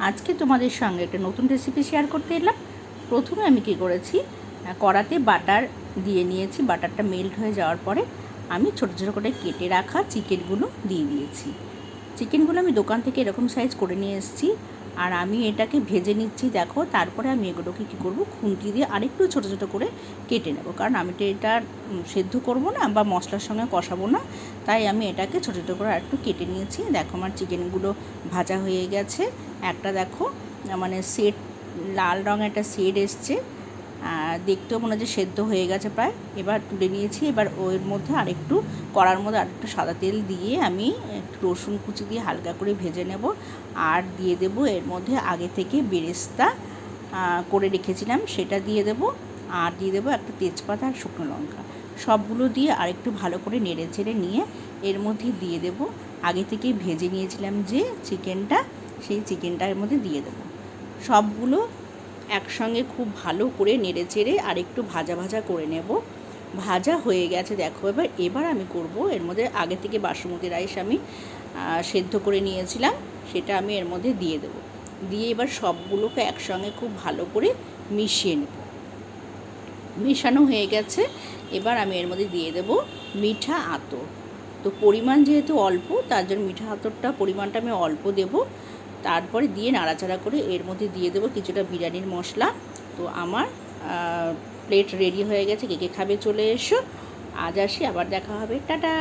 আজকে তোমাদের সঙ্গে একটা নতুন রেসিপি শেয়ার করতে এলাম। প্রথমে আমি কী করেছি, কড়াতে বাটার দিয়ে নিয়েছি। বাটারটা মেল্ট হয়ে যাওয়ার পরে আমি ছোটো ছোটো করে কেটে রাখা চিকেনগুলো দিয়ে দিয়েছি। চিকেনগুলো আমি দোকান থেকে এরকম সাইজ করে নিয়ে এসেছি। আর আমি এটাকে ভেজে নিচ্ছি, দেখো। তারপরে আমি এগুলোকে কী করব, খুন্তি দিয়ে আরেকটু ছোটো ছোটো করে কেটে নেব, কারণ আমি তো এটা সেদ্ধ করব না বা মশলার সঙ্গে কষাবো না, তাই আমি এটাকে ছোটো ছোটো করে আরেকটু কেটে নিয়েছি। দেখো আমার চিকেনগুলো ভাজা হয়ে গেছে। একটা দেখো মানে সেট লাল রঙ একটা শেড এসছে, দেখতেও মনে হচ্ছে সেদ্ধ হয়ে গেছে প্রায়। এবার তুলে নিয়েছি। এবার ওর মধ্যে আরেকটু কড়ার মধ্যে আরেকটু সাদা তেল দিয়ে আমি একটু রসুন কুচি দিয়ে হালকা করে ভেজে নেব। আর দিয়ে দেব এর মধ্যে আগে থেকে বেরেস্তা করে রেখেছিলাম, সেটা দিয়ে দেব। আর দিয়ে দেবো একটা তেজপাতা আর শুকনো লঙ্কা। সবগুলো দিয়ে আরেকটু ভালো করে নেড়ে চেড়ে নিয়ে এর মধ্যে দিয়ে দেব আগে থেকে ভেজে নিয়েছিলাম যে চিকেনটা, সেই চিকেনটা এর মধ্যে দিয়ে দেবো। সবগুলো একসঙ্গে খুব ভালো করে নেড়ে চেড়ে আর একটু ভাজা ভাজা করে নেব। ভাজা হয়ে গেছে দেখো। এবার আমি করব, এর মধ্যে আগে থেকে বাসমতি রাইস আমি সেদ্ধ করে নিয়েছিলাম, সেটা আমি এর মধ্যে দিয়ে দেব। দিয়ে এবার সবগুলোকে একসঙ্গে খুব ভালো করে মিশিয়ে নেব। মেশানো হয়ে গেছে। এবার আমি এর মধ্যে দিয়ে দেব মিঠা আতর। তো পরিমাণ যেহেতু অল্প, তার জন্য মিঠা আতরটা পরিমাণটা আমি অল্প দেব। তারপরে দিয়ে নাড়াচাড়া করে এর মধ্যে দিয়ে দেবো কিছুটা বিরিয়ানির মশলা। তো আমার প্লেট রেডি হয়ে গেছে। কে কে খাবে চলে এসো। আজ আসি, আবার দেখা হবে, টাটা।